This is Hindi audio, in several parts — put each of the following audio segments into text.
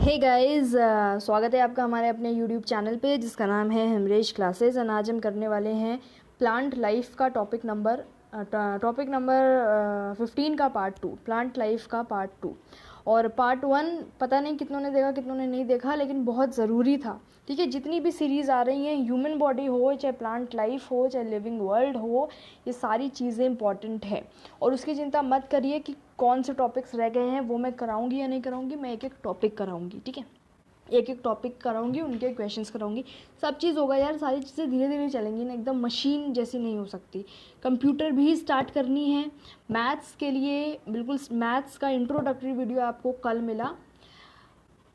हे गाइस, स्वागत है आपका हमारे अपने यूट्यूब चैनल पे जिसका नाम है हिमरेश क्लासेस। एंड आज हम करने वाले हैं प्लांट लाइफ का टॉपिक नंबर 15 का पार्ट 2, प्लांट लाइफ का पार्ट 2। और पार्ट 1 पता नहीं कितनों ने देखा कितनों ने नहीं देखा, लेकिन बहुत ज़रूरी था। ठीक है, जितनी भी सीरीज़ आ रही हैं, ह्यूमन बॉडी हो, चाहे प्लांट लाइफ हो, चाहे लिविंग वर्ल्ड हो, ये सारी चीज़ें इंपॉर्टेंट है। और उसकी चिंता मत करिए कि कौन से टॉपिक्स रह गए हैं, वो मैं कराऊंगी या नहीं कराऊंगी। मैं एक एक टॉपिक कराऊंगी, ठीक है, एक एक टॉपिक कराऊंगी, उनके क्वेश्चंस कराऊंगी, सब चीज़ होगा यार। सारी चीज़ें धीरे धीरे चलेंगी ना, एकदम मशीन जैसी नहीं हो सकती। कंप्यूटर भी स्टार्ट करनी है मैथ्स के लिए। बिल्कुल मैथ्स का इंट्रोडक्टरी वीडियो आपको कल मिला,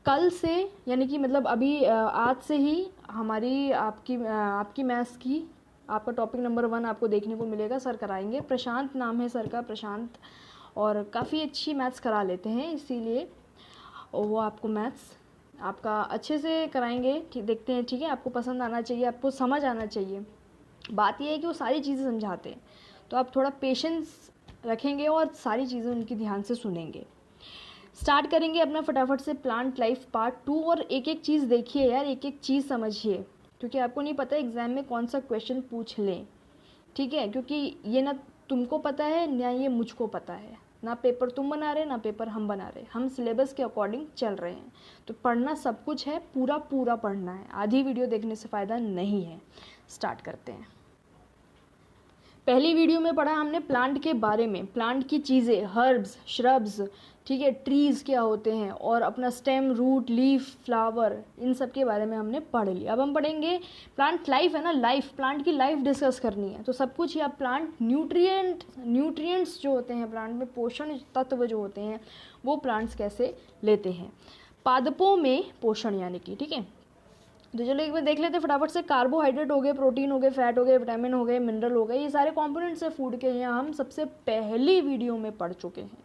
कल से यानी कि मतलब अभी आज से ही हमारी आपकी मैथ्स की आपका टॉपिक नंबर 1 आपको देखने को मिलेगा। सर कराएंगे, प्रशांत नाम है सर का, प्रशांत, और काफ़ी अच्छी मैथ्स करा लेते हैं, इसीलिए वो आपको मैथ्स आपका अच्छे से कराएंगे। ठीक, देखते हैं, ठीक है। आपको पसंद आना चाहिए, आपको समझ आना चाहिए। बात यह है कि वो सारी चीज़ें समझाते हैं, तो आप थोड़ा पेशेंस रखेंगे और सारी चीज़ें उनकी ध्यान से सुनेंगे। स्टार्ट करेंगे अपना फटाफट से प्लांट लाइफ पार्ट 2। और एक एक चीज़ देखिए यार, एक एक चीज़ समझिए, क्योंकि आपको नहीं पता एग्ज़ाम में कौन सा क्वेश्चन पूछ लें, ठीक है। क्योंकि ये ना तुमको पता है ना ये मुझको पता है, ना पेपर तुम बना रहे ना पेपर हम बना रहे, हम सिलेबस के अकॉर्डिंग चल रहे हैं। तो पढ़ना सब कुछ है, पूरा पूरा पढ़ना है, आधी वीडियो देखने से फ़ायदा नहीं है। स्टार्ट करते हैं। पहली वीडियो में पढ़ा हमने प्लांट के बारे में, प्लांट की चीज़ें, हर्ब्स, श्रब्स, ठीक है, ट्रीज़ क्या होते हैं, और अपना स्टेम, रूट, लीफ, फ्लावर, इन सब के बारे में हमने पढ़ लिया। अब हम पढ़ेंगे प्लांट लाइफ, है ना, लाइफ, प्लांट की लाइफ डिस्कस करनी है। तो सब कुछ ही आप प्लांट न्यूट्रिएंट्स जो होते हैं प्लांट में, पोषण तत्व जो होते हैं, वो प्लांट्स कैसे लेते हैं, पादपों में पोषण यानी कि, ठीक है। तो चलो एक बार देख लेते हैं फटाफट से। कार्बोहाइड्रेट हो गए, प्रोटीन हो गए, फैट हो गए, विटामिन हो गए, मिनरल हो गए, ये सारे कंपोनेंट्स है फूड के। यहाँ हम सबसे पहली वीडियो में पढ़ चुके हैं,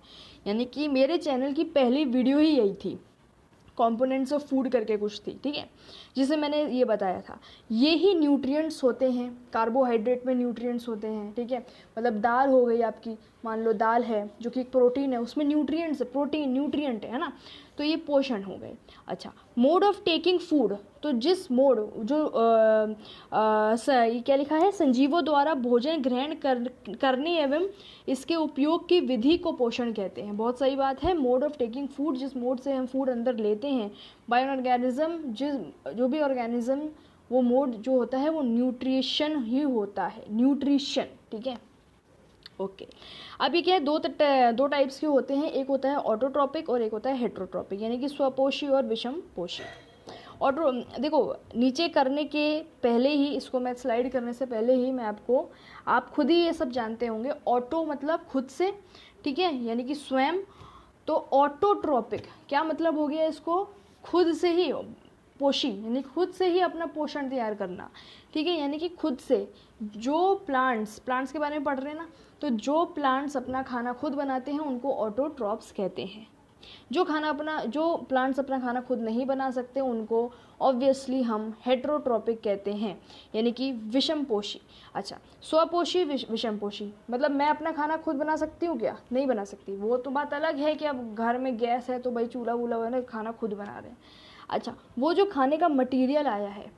यानी कि मेरे चैनल की पहली वीडियो ही यही थी, कंपोनेंट्स ऑफ फूड करके कुछ थी, ठीक है, जिसे मैंने ये बताया था। ये ही न्यूट्रिएंट्स होते हैं, कार्बोहाइड्रेट में न्यूट्रिएंट्स होते हैं, ठीक है। मतलब दाल हो गई आपकी, मान लो दाल है जो कि प्रोटीन है, उसमें न्यूट्रिएंट्स है, प्रोटीन न्यूट्रिएंट है ना, तो ये पोषण हो गए। अच्छा, मोड ऑफ टेकिंग फूड, तो जिस मोड जो ये क्या लिखा है, संजीवों द्वारा भोजन ग्रहण करने एवं इसके उपयोग की विधि को पोषण कहते हैं। बहुत सही बात है, मोड ऑफ टेकिंग फूड, जिस मोड से हम फूड अंदर लेते हैं, बाय एन ऑर्गेनिज्म, जो भी ऑर्गेनिज्म, वो मोड जो होता है वो न्यूट्रिशन ही होता है, न्यूट्रिशन, ठीक है, ओके। अब ये क्या है, दो टाइप्स के होते हैं, एक होता है ऑटोट्रॉपिक और एक होता है हेट्रोट्रॉपिक, यानी कि स्वपोषी और विषम पोषी। ऑटो, देखो नीचे करने के पहले ही, इसको मैं स्लाइड करने से पहले ही मैं आपको, आप खुद ही ये सब जानते होंगे, ऑटो मतलब खुद से, ठीक है, यानी कि स्वयं। तो ऑटोट्रॉपिक क्या मतलब हो गया, इसको खुद से ही पोषी, यानी खुद से ही अपना पोषण तैयार करना, ठीक है, यानी कि खुद से। जो प्लांट्स के बारे में पढ़ रहे हैं ना, तो जो प्लांट्स अपना खाना खुद बनाते हैं उनको ऑटोट्रॉप्स कहते हैं। जो प्लांट्स अपना खाना खुद नहीं बना सकते उनको ऑब्वियसली हम हेट्रोट्रॉपिक कहते हैं, यानी कि विषम पोषी। अच्छा, स्वपोषी, विषम पोषी, मतलब मैं अपना खाना खुद बना सकती हूँ क्या? नहीं बना सकती, वो तो बात अलग है कि अब घर में गैस है तो भाई चूल्हा वूल्हा है ना, खाना खुद बना रहे हैं। अच्छा, वो जो खाने का मटीरियल आया है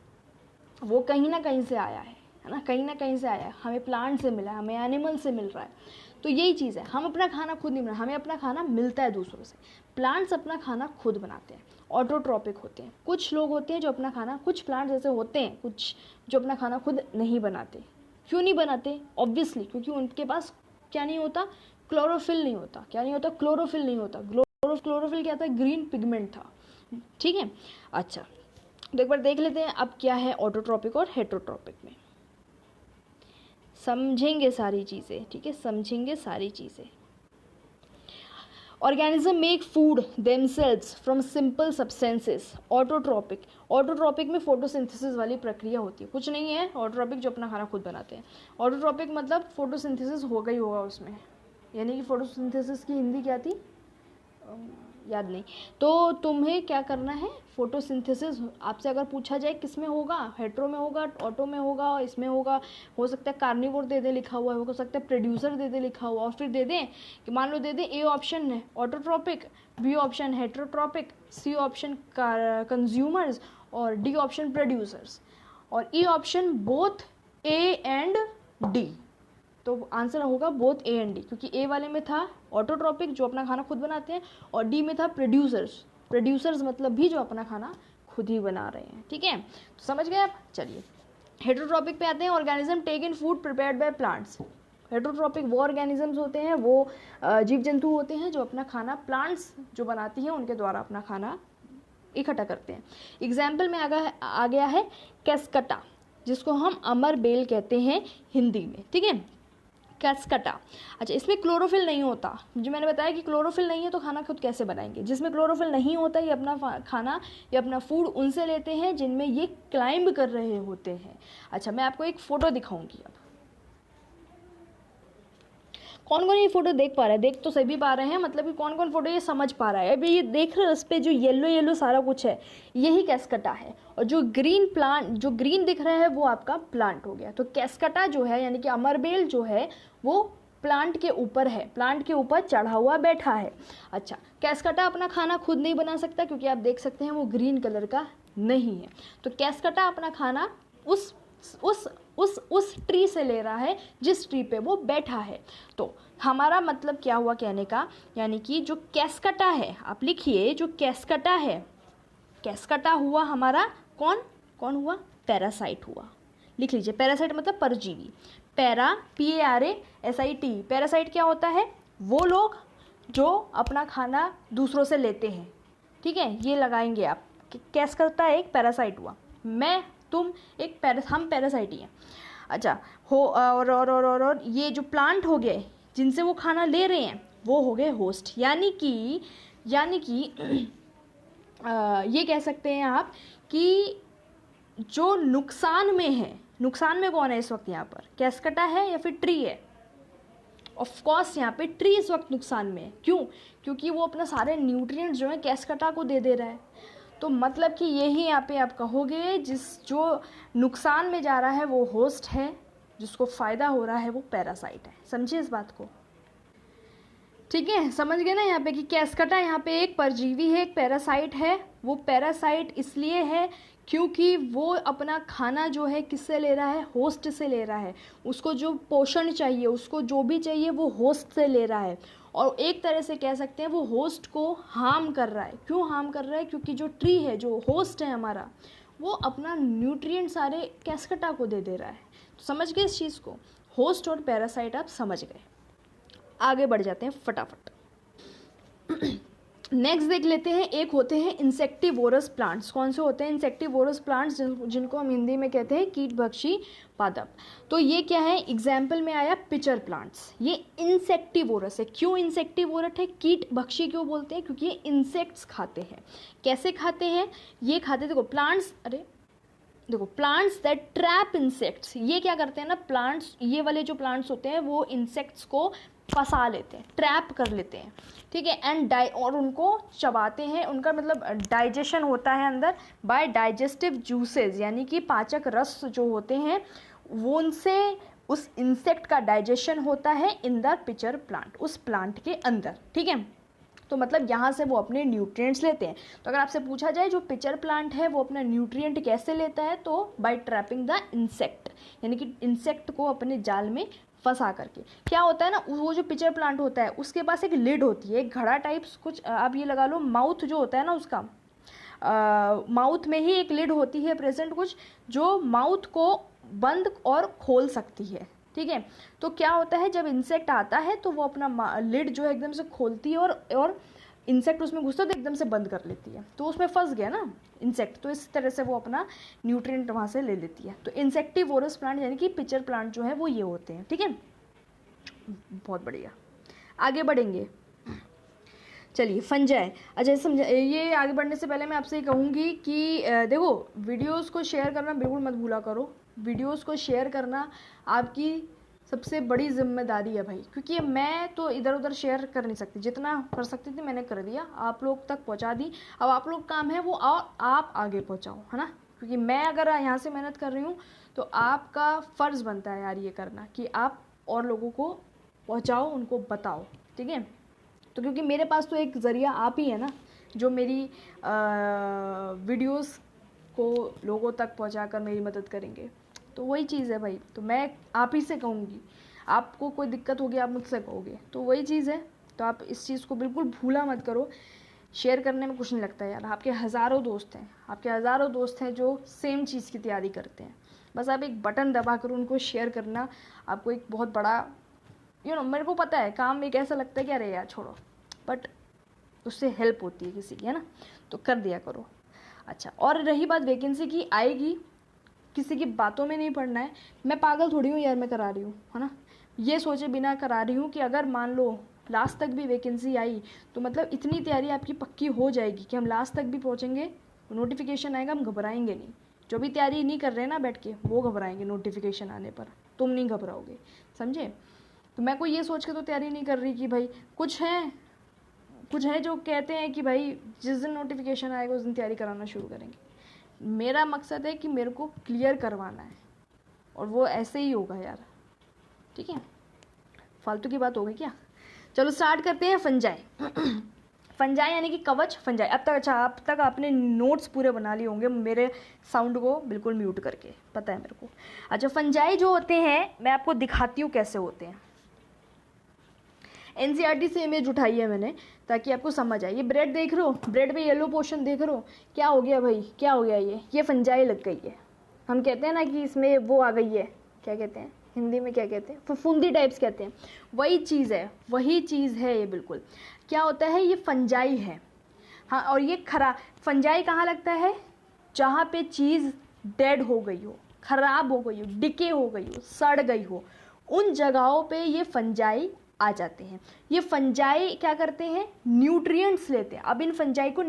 वो कहीं ना कहीं से आया है ना, कहीं ना कहीं से आया है, हमें प्लांट से मिला है, हमें एनिमल से मिल रहा है। तो यही चीज़ है, हम अपना खाना खुद नहीं बना, हमें अपना खाना मिलता है दूसरों से। प्लांट्स अपना खाना खुद बनाते हैं, ऑटोट्रॉपिक होते हैं। कुछ लोग होते हैं जो अपना खाना, कुछ प्लांट्स ऐसे होते हैं कुछ जो अपना खाना खुद नहीं बनाते। क्यों नहीं बनाते? ऑब्वियसली क्योंकि उनके पास क्या नहीं होता, क्लोरोफिल नहीं होता। क्या नहीं होता? क्लोरोफिल नहीं होता। क्लोरोफिल क्या था? ग्रीन पिगमेंट था, ठीक है। अच्छा, तो एक बार देख लेते हैं अब क्या है ऑटोट्रॉपिक और हेट्रोट्रॉपिक में, समझेंगे सारी चीज़ें, ठीक है, समझेंगे सारी चीज़ें। Organism make food themselves from simple substances. Autotrophic में फोटोसिंथेसिस वाली प्रक्रिया होती है, कुछ नहीं है। ऑटोट्रॉपिक जो अपना खाना खुद बनाते हैं, ऑटोट्रॉपिक मतलब फोटोसिंथेसिस होगा ही होगा उसमें, यानी कि फोटोसिंथेसिस की हिंदी क्या थी, याद नहीं, तो तुम्हें क्या करना है, फोटोसिंथेसिस आपसे अगर पूछा जाए किस में होगा, हेट्रो में होगा, ऑटो में होगा, इसमें होगा, हो सकता है कार्निवोर दे दे लिखा हुआ है, हो सकता है प्रोड्यूसर दे दे लिखा हुआ, और फिर दे दें कि मान लो दे दें ए ऑप्शन है autotrophic, B option heterotrophic, C option consumers और डी ऑप्शन प्रोड्यूसर्स और E option both A and D. तो आंसर होगा बोथ ए एंड डी, क्योंकि ए वाले में था ऑटोट्रॉपिक जो अपना खाना खुद बनाते हैं, और डी में था प्रोड्यूसर्स मतलब भी जो अपना खाना खुद ही बना रहे हैं। ठीक है, तो समझ गए आप। चलिए हेट्रोट्रॉपिक पे आते हैं, organism take in food prepared by plants. Heterotrophic वो ऑर्गेनिजम्स होते हैं, वो जीव जंतु होते हैं जो अपना खाना प्लांट्स जो बनाती हैं उनके द्वारा अपना खाना इकट्ठा करते हैं। एग्जाम्पल में आ गया है कैस्कटा, जिसको हम अमर बेल कहते हैं हिंदी में। ठीक है, कैस्कटा। अच्छा, इसमें क्लोरोफिल नहीं होता, जो मैंने बताया कि क्लोरोफिल नहीं है तो खाना खुद कैसे बनाएंगे। जिसमें क्लोरोफिल नहीं होता ये अपना खाना या अपना फूड उनसे लेते हैं जिनमें ये क्लाइंब कर रहे होते हैं। अच्छा, मैं आपको एक फ़ोटो दिखाऊंगी। अब कौन कौन ये फोटो देख पा रहा है, देख तो सभी पा रहे हैं, मतलब कि कौन कौन फोटो ये समझ पा रहा है। अभी ये देख रहे हो इस पर जो येलो येलो सारा कुछ है यही कैस्कटा है, और जो ग्रीन दिख रहा है वो आपका प्लांट हो गया। तो कैस्कटा जो है यानी कि अमरबेल जो है वो प्लांट के ऊपर है, प्लांट के ऊपर चढ़ा हुआ बैठा है। अच्छा, कैस्कटा अपना खाना खुद नहीं बना सकता क्योंकि आप देख सकते हैं वो ग्रीन कलर का नहीं है। तो कैस्कटा अपना खाना उस ट्री से ले रहा है जिस ट्री पे वो बैठा है। तो हमारा मतलब क्या हुआ कहने का, यानी कि जो कैस्कटा है, आप लिखिए जो कैस्कटा है, कैस्कटा हुआ हमारा कौन हुआ, पैरासाइट हुआ। लिख लीजिए, पैरासाइट मतलब परजीवी। PARASIT। पैरासाइट क्या होता है, वो लोग जो अपना खाना दूसरों से लेते हैं। ठीक है, ये लगाएंगे आप, कैस्कटा एक पैरासाइट हुआ, मैं तुम हम पैरासाइट ही हैं। अच्छा और ये जो प्लांट हो गए जिनसे वो खाना ले रहे हैं वो हो गए होस्ट, यानी कि ये कह सकते हैं आप कि जो नुकसान में है, नुकसान में कौन है इस वक्त यहाँ पर, कैस्कटा है या फिर ट्री है। ऑफ कोर्स यहाँ पे ट्री इस वक्त नुकसान में है। क्यों, क्योंकि वो अपना सारे न्यूट्रिएंट्स जो है कैस्कटा को दे रहा है। तो मतलब कि यही यहाँ पे आप कहोगे जो नुकसान में जा रहा है वो होस्ट है, जिसको फ़ायदा हो रहा है वो पैरासाइट है। समझिए इस बात को। ठीक है, समझ गए ना यहाँ पे कि कैस्कटा यहाँ पे एक परजीवी है, एक पैरासाइट है। वो पैरासाइट इसलिए है क्योंकि वो अपना खाना जो है किससे ले रहा है, होस्ट से ले रहा है। उसको जो पोषण चाहिए, उसको जो भी चाहिए वो होस्ट से ले रहा है। और एक तरह से कह सकते हैं वो होस्ट को हार्म कर रहा है। क्यों हार्म कर रहा है, क्योंकि जो ट्री है, जो होस्ट है हमारा, वो अपना न्यूट्रिएंट सारे कैस्कटा को दे रहा है। तो समझ गए इस चीज़ को, होस्ट और पैरासाइट आप समझ गए। आगे बढ़ जाते हैं फटाफट। नेक्स्ट देख लेते हैं, एक होते हैं इंसेक्टिवोरस प्लांट्स। कौन से होते हैं इंसेक्टिवोरस प्लांट्स, जिनको हम हिंदी में कहते हैं कीटभक्षी पादप। तो ये क्या है, एग्जाम्पल में आया पिचर प्लांट्स, ये इंसेक्टिवोरस है। क्यों इंसेक्टिवोरस है, कीटभक्षी क्यों बोलते हैं, क्योंकि ये इंसेक्ट्स खाते हैं। कैसे खाते हैं, ये खाते, देखो प्लांट्स दैट ट्रैप इंसेक्ट्स। ये क्या करते हैं ना, प्लांट्स, ये वाले जो प्लांट्स होते हैं वो इंसेक्ट्स को फंसा लेते हैं, ट्रैप कर लेते हैं। ठीक है, और उनको चबाते हैं। उनका मतलब डाइजेशन होता है अंदर बाय डाइजेस्टिव जूसेस, यानी कि पाचक रस जो होते हैं वो उनसे उस इंसेक्ट का डाइजेशन होता है इन द पिचर प्लांट, उस प्लांट के अंदर। ठीक है, तो मतलब यहाँ से वो अपने न्यूट्रिएंट्स लेते हैं। तो अगर आपसे पूछा जाए जो पिचर प्लांट है वो अपना न्यूट्रिएंट कैसे लेता है, तो बाय ट्रैपिंग द इंसेक्ट, यानी कि इंसेक्ट को अपने जाल में फंसा करके। क्या होता है ना, वो जो पिचर प्लांट होता है उसके पास एक लिड होती है, एक घड़ा टाइप्स कुछ, आप ये लगा लो माउथ जो होता है ना उसका, माउथ में ही एक लिड होती है प्रेजेंट, कुछ जो माउथ को बंद और खोल सकती है। ठीक है, तो क्या होता है जब इंसेक्ट आता है तो वो अपना लिड जो है एकदम से खोलती है और इंसेक्ट उसमें घुसता है तो एकदम से बंद कर लेती है, तो उसमें फंस गया ना इंसेक्ट, तो इस तरह से वो अपना न्यूट्रिएंट वहाँ से ले लेती है। तो इंसेक्टिवोरस प्लांट यानी कि पिचर प्लांट जो है वो ये होते हैं। ठीक है, बहुत बढ़िया, आगे बढ़ेंगे। चलिए फंजाई। अच्छा समझ, ये आगे बढ़ने से पहले मैं आपसे ये कहूँगी कि देखो वीडियोस को शेयर करना बिल्कुल मत भूला करो। वीडियोस को शेयर करना आपकी सबसे बड़ी जिम्मेदारी है भाई, क्योंकि मैं तो इधर उधर शेयर कर नहीं सकती, जितना कर सकती थी मैंने कर दिया, आप लोग तक पहुंचा दी। अब आप लोग काम है वो आप आगे पहुंचाओ, है ना, क्योंकि मैं अगर यहाँ से मेहनत कर रही हूँ तो आपका फ़र्ज़ बनता है यार ये करना कि आप और लोगों को पहुँचाओ, उनको बताओ, ठीक है। तो क्योंकि मेरे पास तो एक ज़रिया आप ही है ना, जो मेरी वीडियोस को लोगों तक पहुंचाकर मेरी मदद करेंगे। तो वही चीज़ है भाई, तो मैं आप ही से कहूँगी, आपको कोई दिक्कत होगी आप मुझसे कहोगे, तो वही चीज़ है। तो आप इस चीज़ को बिल्कुल भूला मत करो। शेयर करने में कुछ नहीं लगता यार, आपके हज़ारों दोस्त हैं जो सेम चीज़ की तैयारी करते हैं। बस आप एक बटन दबा कर उनको शेयर करना आपको एक बहुत बड़ा मेरे को पता है काम एक ऐसा लगता है कि अरे यार छोड़ो, बट उससे हेल्प होती है किसी की, है ना, तो कर दिया करो। अच्छा, और रही बात वैकेंसी की, आएगी, किसी की बातों में नहीं पड़ना है। मैं पागल थोड़ी हूँ यार, मैं करा रही हूँ, है ना, ये सोचे बिना करा रही हूँ कि अगर मान लो लास्ट तक भी वैकेंसी आई तो मतलब इतनी तैयारी आपकी पक्की हो जाएगी कि हम लास्ट तक भी पहुँचेंगे, नोटिफिकेशन आएगा हम घबराएंगे नहीं। जो भी तैयारी नहीं कर रहे हैं ना बैठ के, वो घबराएंगे नोटिफिकेशन आने पर, तुम नहीं घबराओगे, समझे। तो मैं कोई ये सोच के तो तैयारी नहीं कर रही कि भाई कुछ है जो कहते हैं कि भाई जिस दिन नोटिफिकेशन आएगा उस दिन तैयारी कराना शुरू करेंगे। मेरा मकसद है कि मेरे को क्लियर करवाना है, और वो ऐसे ही होगा यार, ठीक है। फालतू की बात होगी क्या। चलो स्टार्ट करते हैं। फंजाई फंजाई यानी कि कवच, फंजाई। अब तक आपने नोट्स पूरे बना लिए होंगे मेरे साउंड को बिल्कुल म्यूट करके, पता है मेरे को। अच्छा, फंजाई जो होते हैं मैं आपको दिखाती हूँ कैसे होते हैं। एनसीईआरटी से इमेज उठाई है मैंने ताकि आपको समझ आए। ये ब्रेड देख रहे हो, ब्रेड पे येलो पोर्शन देख रहे हो, क्या हो गया भाई, क्या हो गया, ये फंजाई लग गई है। हम कहते हैं ना कि इसमें वो आ गई है, क्या कहते हैं हिंदी में, क्या कहते हैं, फफूंदी टाइप्स कहते हैं, वही चीज़ है ये बिल्कुल। क्या होता है, ये फंजाई है। हाँ, और ये फंजाई कहाँ लगता है, जहाँ पे चीज़ डेड हो गई हो, खराब हो गई हो, डिके हो गई हो, सड़ गई हो, उन जगहों पे ये फंजाई आ जाते हैं। ये फंजाई क्या करते हैं, न्यूट्रिएंट्स लेते हैं। अब इन फंजाई को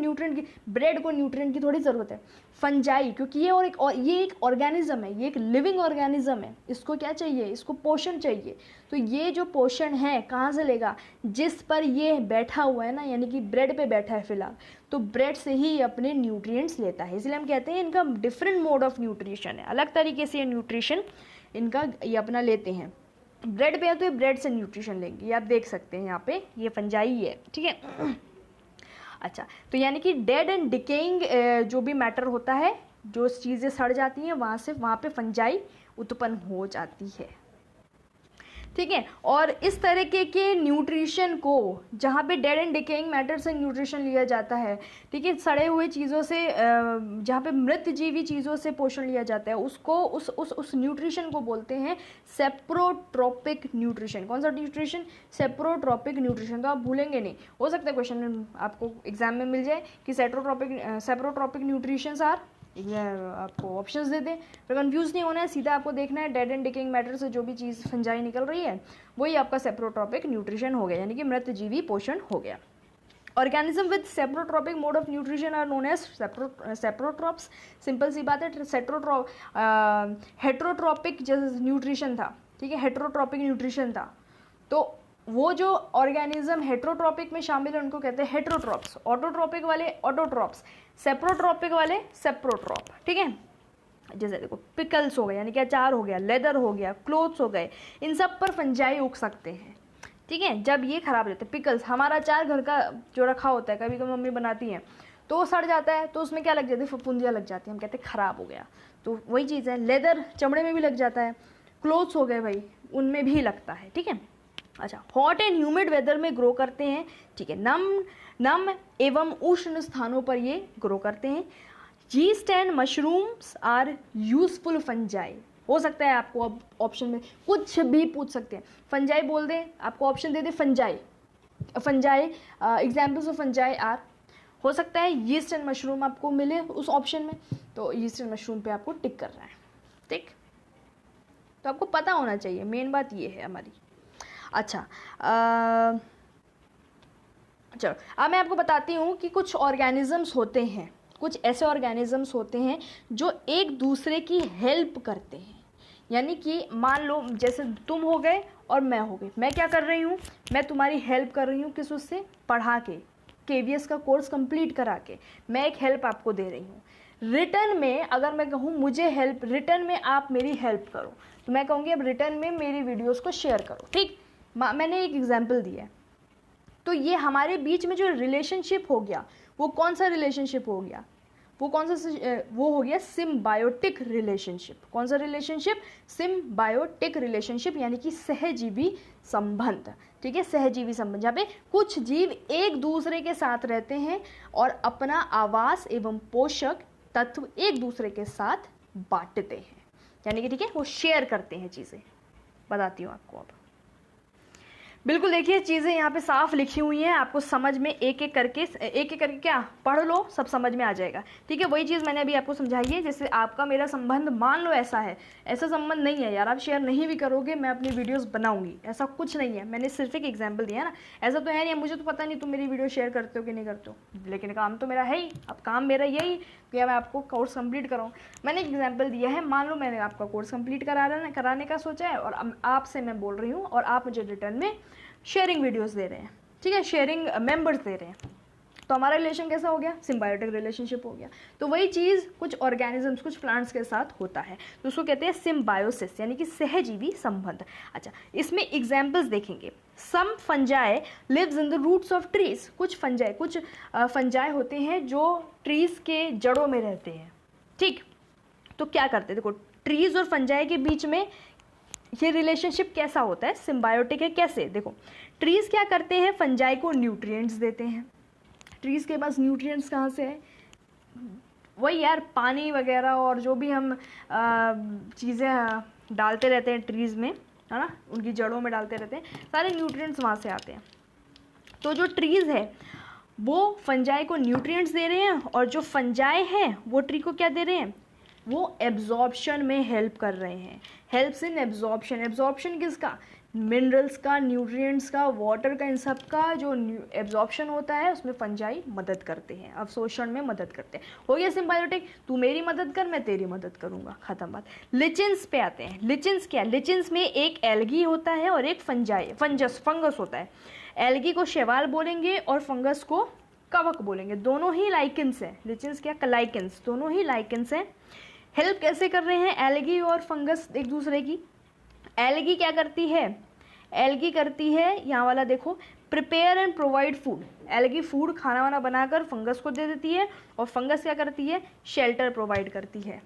ब्रेड को न्यूट्रिएंट की थोड़ी ज़रूरत है, फंजाई, क्योंकि ये एक ऑर्गेनिज्म है, ये एक लिविंग ऑर्गेनिज्म है। इसको क्या चाहिए, इसको पोषण चाहिए। तो ये जो पोषण है कहाँ से लेगा, जिस पर ये बैठा हुआ है ना, यानी कि ब्रेड पे बैठा है फिलहाल, तो ब्रेड से ही ये अपने न्यूट्रिएंट्स लेता है। इसलिए हम कहते हैं इनका डिफरेंट मोड ऑफ न्यूट्रिशन है, अलग तरीके से ये न्यूट्रिशन इनका ये अपना लेते हैं। ब्रेड पे है तो ये ब्रेड से न्यूट्रिशन लेंगे, ये आप देख सकते हैं यहाँ पे, ये फंजाई है, ठीक है। अच्छा, तो यानी कि डेड एंड डिकेइंग जो भी मैटर होता है, जो चीज़ें सड़ जाती हैं वहाँ पे फंजाई उत्पन्न हो जाती है, ठीक है। और इस तरीके के न्यूट्रिशन को, जहाँ पे डेड एंड डिकेइंग मैटर से न्यूट्रिशन लिया जाता है, ठीक है, सड़े हुए चीज़ों से, जहाँ पे मृत जीवी चीज़ों से पोषण लिया जाता है, उसको उस न्यूट्रिशन को बोलते हैं सेप्रोट्रोपिक न्यूट्रिशन। कौन सा न्यूट्रिशन, सेप्रोट्रोपिक न्यूट्रिशन। तो आप भूलेंगे नहीं, हो सकता है क्वेश्चन आपको एग्जाम में मिल जाए कि सेप्रोट्रोपिक न्यूट्रिशंस आर, आपको ऑप्शंस दे दें, पर कंफ्यूज नहीं होना है, सीधा आपको देखना है डेड एंड डिकेइंग मैटर से जो भी चीज़ फंजाई निकल रही है वही आपका सेप्रोट्रोपिक न्यूट्रिशन हो गया, यानी कि मृत जीवी पोषण हो गया। Organism with saprotrophic mode of nutrition are known as saprotrophs. Simple सी बात है, हेट्रोट्रोपिक जैसे न्यूट्रिशन था, ठीक है, हेट्रोट्रोपिक न्यूट्रिशन था, तो वो जो ऑर्गेनिज्म हेट्रोट्रोपिक में शामिल है उनको कहते हैं हेट्रोट्रॉप्स, ऑटोट्रोपिक वाले ऑटोट्रॉप्स, सेप्रोट्रोपिक वाले सेप्रोट्रॉप, ठीक है। जैसे देखो पिकल्स हो गए, यानी कि अचार हो गया, लेदर हो गया, क्लोथ्स हो गए, इन सब पर फंजाई उग सकते हैं, ठीक है, जब ये खराब रहते हैं। पिकल्स, हमारा अचार घर का जो रखा होता है, कभी कभी मम्मी बनाती हैं तो वो सड़ जाता है, तो उसमें क्या लग जाती है, फफूंदियाँ लग जाती हैं, हम कहते हैं ख़राब हो गया, तो वही चीज़ है। लेदर चमड़े में भी लग जाता है, क्लोथ्स हो गए भाई, उनमें भी लगता है, ठीक है। अच्छा, हॉट एंड ह्यूमिड वेदर में ग्रो करते हैं, ठीक है, नम एवं उष्ण स्थानों पर ये ग्रो करते हैं। Yeast and mushrooms are useful fungi. हो सकता है आपको अब ऑप्शन में कुछ भी पूछ सकते हैं, फंजाई बोल दें, आपको ऑप्शन दे दे fungi, examples of fungi are, हो सकता है यीस्ट एंड मशरूम आपको मिले उस ऑप्शन में, तो यीस्ट एंड मशरूम पे आपको टिक करना है, ठीक, तो आपको पता होना चाहिए, मेन बात ये है हमारी। अच्छा, चलो अब मैं आपको बताती हूँ कि कुछ ऑर्गेनिजम्स होते हैं, कुछ ऐसे ऑर्गेनिजम्स होते हैं जो एक दूसरे की हेल्प करते हैं। यानी कि मान लो जैसे तुम हो गए और मैं हो गई, मैं क्या कर रही हूँ, मैं तुम्हारी हेल्प कर रही हूँ, किस उससे, पढ़ा के, KVS का कोर्स कंप्लीट करा के मैं एक हेल्प आपको दे रही हूँ। रिटर्न में अगर मैं कहूँ मुझे हेल्प, रिटर्न में आप मेरी हेल्प करो, तो मैं कहूँगी अब रिटर्न में मेरी वीडियोस को शेयर करो। ठीक, मैंने एक एग्जांपल दिया है। तो ये हमारे बीच में जो रिलेशनशिप हो गया वो कौन सा रिलेशनशिप हो गया, वो कौन सा, वो हो गया सिम्बायोटिक रिलेशनशिप। कौन सा रिलेशनशिप, सिम्बायोटिक रिलेशनशिप, यानी कि सहजीवी संबंध। ठीक है, सहजीवी संबंध, जहाँ पे कुछ जीव एक दूसरे के साथ रहते हैं और अपना आवास एवं पोषक तत्व एक दूसरे के साथ बांटते हैं, यानी कि ठीक है वो शेयर करते हैं चीज़ें। बताती हूँ आपको अब। बिल्कुल देखिए चीज़ें यहाँ पे साफ लिखी हुई हैं, आपको समझ में एक एक करके क्या पढ़ लो, सब समझ में आ जाएगा। ठीक है, वही चीज़ मैंने अभी आपको समझाई है। जैसे आपका मेरा संबंध मान लो ऐसा है, ऐसा संबंध नहीं है यार, आप शेयर नहीं भी करोगे मैं अपनी वीडियोस बनाऊंगी, ऐसा कुछ नहीं है। मैंने सिर्फ एक एग्जाम्पल दिया ना, ऐसा तो है नहीं, मुझे तो पता नहीं तुम मेरी वीडियो शेयर करते हो कि नहीं करते हो, लेकिन काम तो मेरा है ही। अब काम मेरा यही कि मैं आपको कोर्स कंप्लीट कराऊँ। मैंने एक एग्जाम्पल दिया है, मान लो मैंने आपका कोर्स कंप्लीट कराने का सोचा है और आपसे मैं बोल रही हूँ और आप मुझे रिटर्न में शेयरिंग वीडियोस दे रहे हैं। ठीक है, शेयरिंग मेंबर्स दे रहे हैं, तो हमारा रिलेशन कैसा हो गया, सिम्बायोटिक रिलेशनशिप हो गया। तो वही चीज़ कुछ ऑर्गेनिजम्स, कुछ प्लांट्स के साथ होता है, तो उसको कहते हैं सिम्बायोसिस, यानी कि सहजीवी संबंध। अच्छा, इसमें एग्जाम्पल्स देखेंगे। Some fungi lives in the roots of trees. कुछ फंजाई होते हैं जो ट्रीज के जड़ों में रहते हैं। ठीक, तो क्या करते हैं, देखो ट्रीज और फंजाई के बीच में ये रिलेशनशिप कैसा होता है, सिम्बायोटिक है। कैसे, देखो ट्रीज क्या करते हैं, फंजाई को न्यूट्रिएंट्स देते हैं। ट्रीज के पास न्यूट्रिएंट्स कहाँ से है, वही यार पानी वगैरह और जो भी हम चीज़ें डालते रहते हैं ट्रीज में, है ना, उनकी जड़ों में डालते रहते हैं, सारे न्यूट्रिएंट्स वहाँ से आते हैं। तो जो ट्रीज है वो फंजाई को न्यूट्रिएंट्स दे रहे हैं और जो फंजाई है वो ट्री को क्या दे रहे हैं, वो एब्जॉर्प्शन में हेल्प कर रहे हैं। हेल्प्स इन एब्जॉर्प्शन, एब्जॉर्प्शन किसका, मिनरल्स का, न्यूट्रिएंट्स का, वाटर का, इन सब का जो एब्जॉर्प्शन होता है उसमें फंजाई मदद करते हैं, अवशोषण में मदद करते हैं। हो गया सिम्बायोटिक, तू मेरी मदद कर मैं तेरी मदद करूंगा, खत्म बात। लिचिन्स पे आते हैं। लिचिन्स क्या, लिचिन्स में एक एल्गी होता है और एक फंगस होता है। एल्गी को शैवाल बोलेंगे और फंगस को कवक बोलेंगे, दोनों ही लाइकेंस है। लिचिन्स क्या, लाइकेंस, दोनों ही लाइकेंस है। हेल्प कैसे कर रहे हैं एल्गी और फंगस एक दूसरे की। एल्गी क्या करती है, एल्गी करती है, यहाँ वाला देखो, prepare and provide food. Algae food, खाना वाना बनाकर फंगस को दे देती है और फंगस क्या करती है, शेल्टर प्रोवाइड करती है।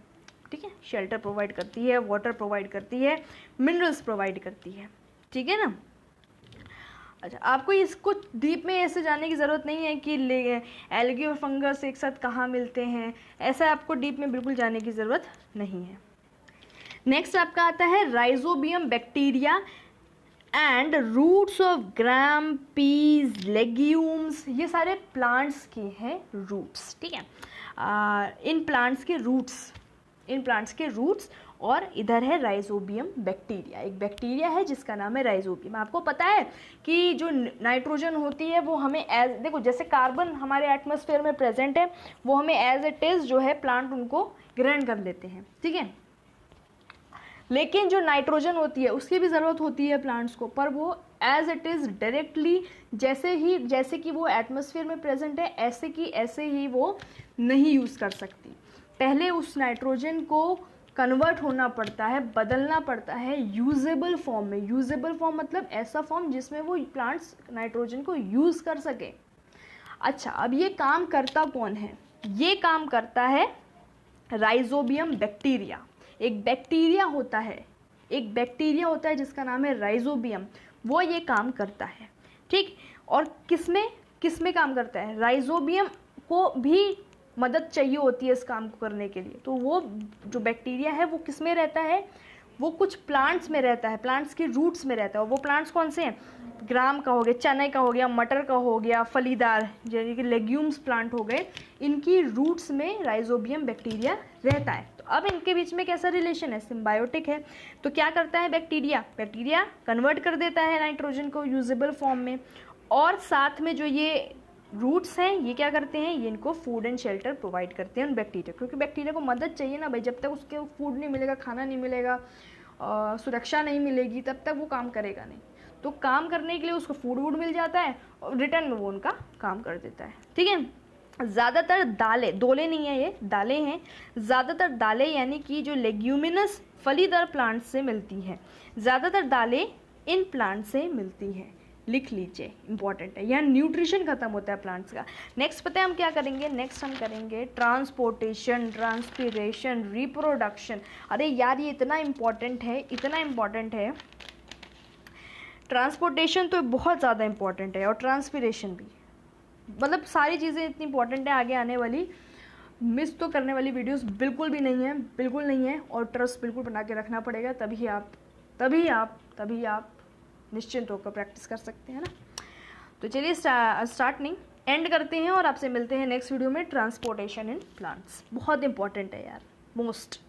ठीक है, शेल्टर प्रोवाइड करती है, वाटर प्रोवाइड करती है, मिनरल्स प्रोवाइड करती है। ठीक है ना। अच्छा, आपको इसको डीप में ऐसे जानने की ज़रूरत नहीं है कि एल्गी और फंगस एक साथ कहाँ मिलते हैं, ऐसा आपको डीप में बिल्कुल जानने की ज़रूरत नहीं है। नेक्स्ट आपका आता है rhizobium bacteria and roots of gram, peas, legumes. ये सारे प्लांट्स के हैं रूट्स। ठीक है, इन प्लांट्स के रूट्स और इधर है राइजोबियम बैक्टीरिया। एक बैक्टीरिया है जिसका नाम है राइजोबियम। आपको पता है कि जो नाइट्रोजन होती है वो हमें देखो जैसे कार्बन हमारे एटमॉस्फेयर में प्रेजेंट है, वो हमें एज इट इज जो है प्लांट उनको ग्रहण कर लेते हैं। ठीक है, लेकिन जो नाइट्रोजन होती है उसकी भी ज़रूरत होती है प्लांट्स को, पर वो एज इट इज़ डायरेक्टली जैसे कि वो एटमॉस्फेयर में प्रेजेंट है ऐसे ही वो नहीं यूज़ कर सकती। पहले उस नाइट्रोजन को कन्वर्ट होना पड़ता है, बदलना पड़ता है यूजेबल फॉर्म में। यूजेबल फॉर्म मतलब ऐसा फॉर्म जिसमें वो प्लांट्स नाइट्रोजन को यूज़ कर सके। अच्छा, अब ये काम करता कौन है, ये काम करता है राइजोबियम बैक्टीरिया। एक बैक्टीरिया होता है जिसका नाम है राइजोबियम, वो ये काम करता है। ठीक, और किसमें काम करता है, राइजोबियम को भी मदद चाहिए होती है इस काम को करने के लिए। तो वो जो बैक्टीरिया है वो किस में रहता है, वो कुछ प्लांट्स में रहता है, प्लांट्स के रूट्स में रहता है। और वो प्लांट्स कौन से हैं, ग्राम का हो गया, चने का हो गया, मटर का हो गया, फलीदार यानी कि लेग्यूम्स प्लांट हो गए, इनकी रूट्स में राइजोबियम बैक्टीरिया रहता है। तो अब इनके बीच में कैसा रिलेशन है, सिम्बायोटिक है। तो क्या करता है बैक्टीरिया कन्वर्ट कर देता है नाइट्रोजन को यूजेबल फॉर्म में, और साथ में जो ये रूट्स हैं ये क्या करते हैं, ये इनको फूड एंड शेल्टर प्रोवाइड करते हैं उन बैक्टीरिया, क्योंकि बैक्टीरिया को मदद चाहिए ना भाई, जब तक उसके फूड नहीं मिलेगा, खाना नहीं मिलेगा, सुरक्षा नहीं मिलेगी तब तक वो काम करेगा नहीं। तो काम करने के लिए उसको फूड वूड मिल जाता है और रिटर्न में वो उनका काम कर देता है। ठीक है। ज़्यादातर दालें, दोले नहीं है ये, दालें हैं। ज़्यादातर दालें यानी कि जो लेग्यूमिनस फलीदार प्लांट से मिलती है, ज़्यादातर दालें इन प्लांट से मिलती हैं। लिख लीजिए, इंपॉर्टेंट है, यहाँ न्यूट्रिशन खत्म होता है प्लांट्स का। नेक्स्ट पता है हम क्या करेंगे, नेक्स्ट हम करेंगे ट्रांसपोर्टेशन, ट्रांसपीरेशन, रिप्रोडक्शन। अरे यार ये इतना इम्पॉर्टेंट है, इतना इम्पॉर्टेंट है। ट्रांसपोर्टेशन तो बहुत ज़्यादा इम्पॉर्टेंट है और ट्रांसपीरेशन भी, मतलब सारी चीज़ें इतनी इंपॉर्टेंट है, आगे आने वाली मिस तो करने वाली वीडियोस बिल्कुल भी नहीं है, बिल्कुल नहीं है। और ट्रस्ट बिल्कुल बना के रखना पड़ेगा, तभी आप निश्चिंत होकर प्रैक्टिस कर सकते हैं ना। तो चलिए स्टार्टिंग एंड करते हैं और आपसे मिलते हैं नेक्स्ट वीडियो में। ट्रांसपोर्टेशन इन प्लांट्स बहुत इंपॉर्टेंट है यार, मोस्ट।